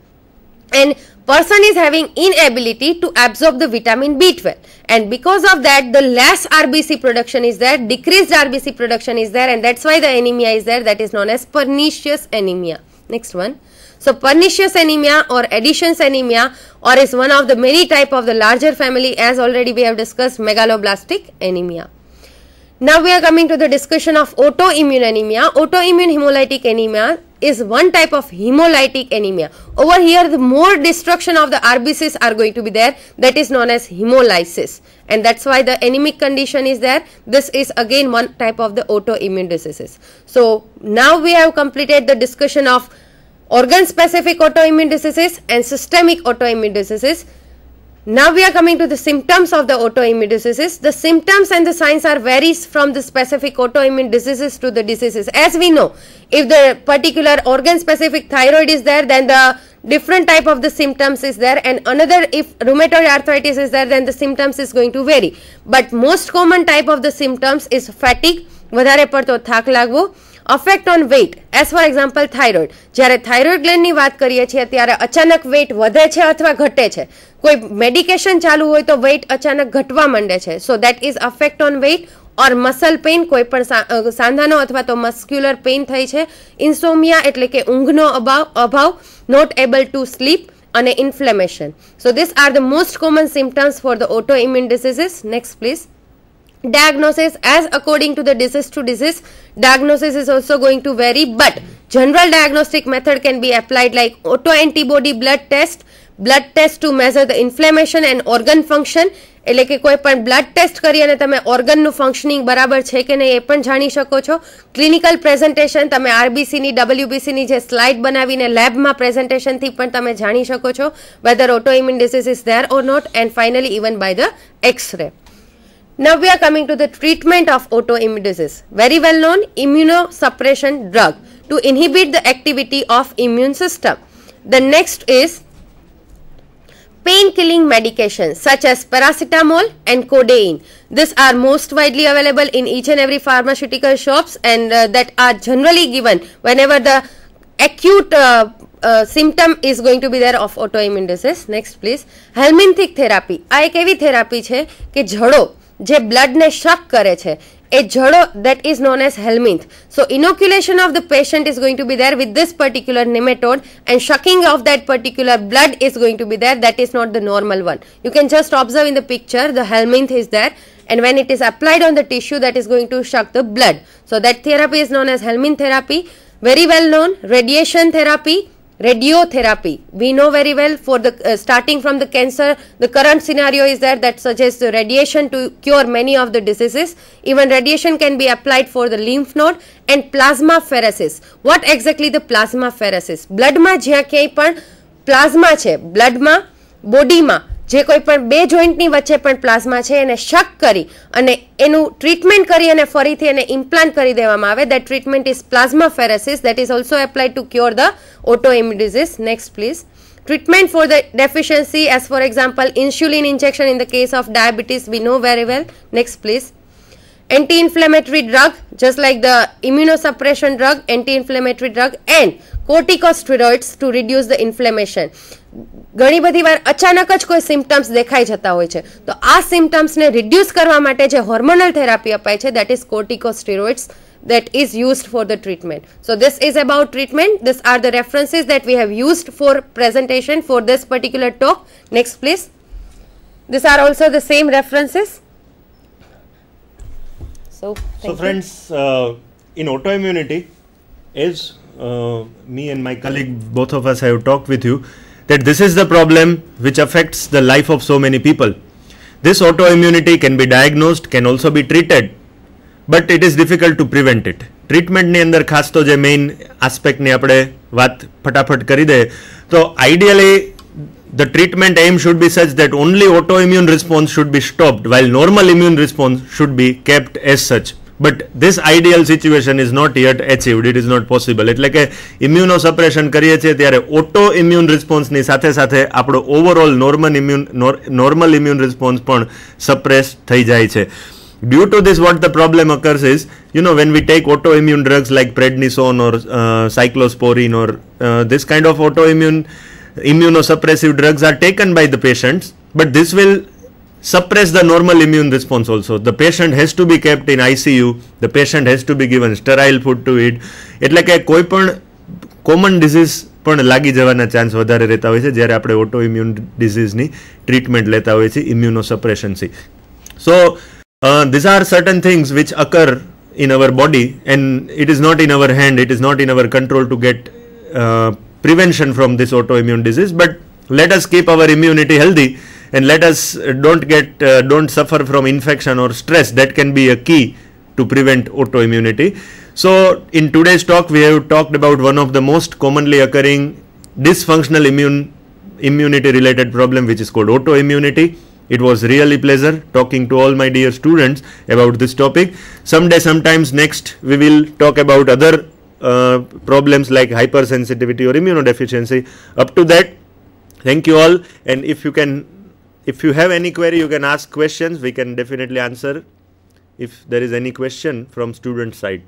and person is having inability to absorb the vitamin B12, and because of that the less RBC production is there, decreased RBC production is there, and that's why the anemia is there, that is known as pernicious anemia. Next one. So pernicious anemia or Edison's anemia, or is one of the many type of the larger family, as already we have discussed, megaloblastic anemia. Now we are coming to the discussion of autoimmune anemia. Autoimmune hemolytic anemia is one type of hemolytic anemia. Over here the more destruction of the RBCs are going to be there, that is known as hemolysis, and that's why the anemic condition is there. This is again one type of the autoimmune diseases. So now we have completed the discussion of organ specific autoimmune diseases and systemic autoimmune diseases. Now we are coming to the symptoms of the autoimmune diseases. The symptoms and the signs are varies from the specific autoimmune diseases to the diseases. As we know, if the particular organ specific thyroid is there, then the different type of the symptoms is there, and another, if rheumatoid arthritis is there, then the symptoms is going to vary. But most common type of the symptoms is fatigue, વધારે પડતો થાક લાગવો, affect on weight, as for example thyroid. જ્યારે thyroid ગ્લેન્ડની વાત કરીએ છીએ ત્યારે અચાનક વેઇટ વધે છે અથવા ઘટે છે. કોઈ મેડિકેશન ચાલુ હોય તો વેઇટ અચાનક ઘટવા માંડે છે. So that is affect on weight. Or muscle pain, કોઈ પણ સાંધાનો અથવા તો મસ્ક્યુલર પેઇન થઈ છે. ઇન્સોમિયા એટલે કે ઊંઘનો અભાવ, નોટ એબલ ટુ સ્લીપ, અને inflammation. So these are the most common symptoms for the autoimmune diseases. Next please. Diagnosis, as according to the disease to disease, diagnosis is also going to vary, but general diagnostic method can be applied like autoantibody blood test to measure the inflammation and organ function. એટલે કે કોઈ પણ blood test કરી અને તમે ઓર્ગનનું functioning બરાબર છે કે નહીં એ પણ જાણી શકો છો. ક્લિનિકલ પ્રેઝન્ટેશન તમે આરબીસીની ડબલ્યુબીસીની જે સ્લાઇડ બનાવીને લેબમાં પ્રેઝન્ટેશનથી પણ તમે જાણી શકો છો whether autoimmune disease is there or not, and finally even by the X-ray. Now we are coming to the treatment of autoimmune disease. Very well known immunosuppression drug to inhibit the activity of immune system. The next is pain-killing medications such as paracetamol and codeine. These are most widely available in each and every pharmaceutical shops, and that are generally given whenever the acute symptom is going to be there of autoimmune disease. Next please. Helminthic therapy. આ એક એવી therapy છે કે જડો જે બ્લડને શક કરે છે, એ જડો that is known as helminth. So inoculation of the patient is going to be there with this particular nematode, and shucking of that particular blood is going to be there. That is not the normal one. You can just observe in the picture, the helminth is there, and when it is applied on the tissue, that is going to shuck the blood. So that therapy is known as helminth therapy. Very well known radiation therapy, radiotherapy. We know very well for the starting from the cancer, the current scenario is there that suggests the radiation to cure many of the diseases. Even radiation can be applied for the lymph node and plasmapheresis. What exactly the plasmapheresis? Blood માં જ્યાં ક્યાંય પણ plasma છે, બ્લડમાં બોડીમાં જે કોઈ પણ બે જોઈન્ટની વચ્ચે પણ પ્લાઝમા છે એને શક કરી અને એનું ટ્રીટમેન્ટ કરી અને ફરીથી એને ઇમ્પ્લાન્ટ કરી દેવામાં આવે. That treatment is plasmapheresis. That is also applied to cure the autoimmune disease. Next please. Treatment for the deficiency, as for example insulin injection in the case of diabetes, we know very well. Next please. anti-inflammatory drug, just like the immunosuppression drug, anti-inflammatory drug, and corticosteroids to reduce the inflammation. ઘણી બધી વાર અચાનક જ કોઈ symptoms દેખાઈ જતા હોય છે, તો આ સિમ્પટમ્સને રિડ્યુસ કરવા માટે જે હોર્મોનલ થેરાપી અપાય છે, that is corticosteroids, that is used for the treatment. So this is about treatment. These are the references that we have used for presentation for this particular talk. Next please. These are also the same references. So friends, in autoimmunity, as me and my colleague, both of us have talked with you, that this is the problem which affects the life of so many people. This autoimmunity can be diagnosed, can also be treated, but it is difficult to prevent it. Treatment ની અંદર ખાસ તો જે main aspect ની આપણે વાત ફટાફટ કરી દે, તો ideally the treatment aim should be such that only autoimmune response should be stopped while normal immune response should be kept as such. But this ideal situation is not yet achieved. It is not possible. એટલે કે immunosuppression કરીએ છીએ ત્યારે auto immune response ની સાથે સાથે આપણો overall normal immune response પણ suppress થઈ જાય છે. Due to this, what the problem occurs is, when we take autoimmune drugs like prednisone or cyclosporine or this kind of immunosuppressive drugs are taken by the patients, but this will suppress the normal immune response also. The patient has to be kept in ICU, the patient has to be given sterile food to eat. એટલે કે કોઈ પણ common disease પણ લાગી જવાના chance વધારે રહેતા હોય છે જ્યારે આપણે autoimmune diseaseની ટ્રીટમેન્ટ લેતા હોય છે immunosuppression. So these are certain things which occur in our body, and it is not in our hand, it is not in our control to get prevention from this autoimmune disease, but let us keep our immunity healthy and let us don't suffer from infection or stress. That can be a key to prevent autoimmunity. So in today's talk we have talked about one of the most commonly occurring dysfunctional immunity related problem, which is called autoimmunity. It was really pleasure talking to all my dear students about this topic. Sometimes next we will talk about other problems like hypersensitivity or immunodeficiency. Up to that, thank you all, and if you have any query, you can ask questions. We can definitely answer if there is any question from student side.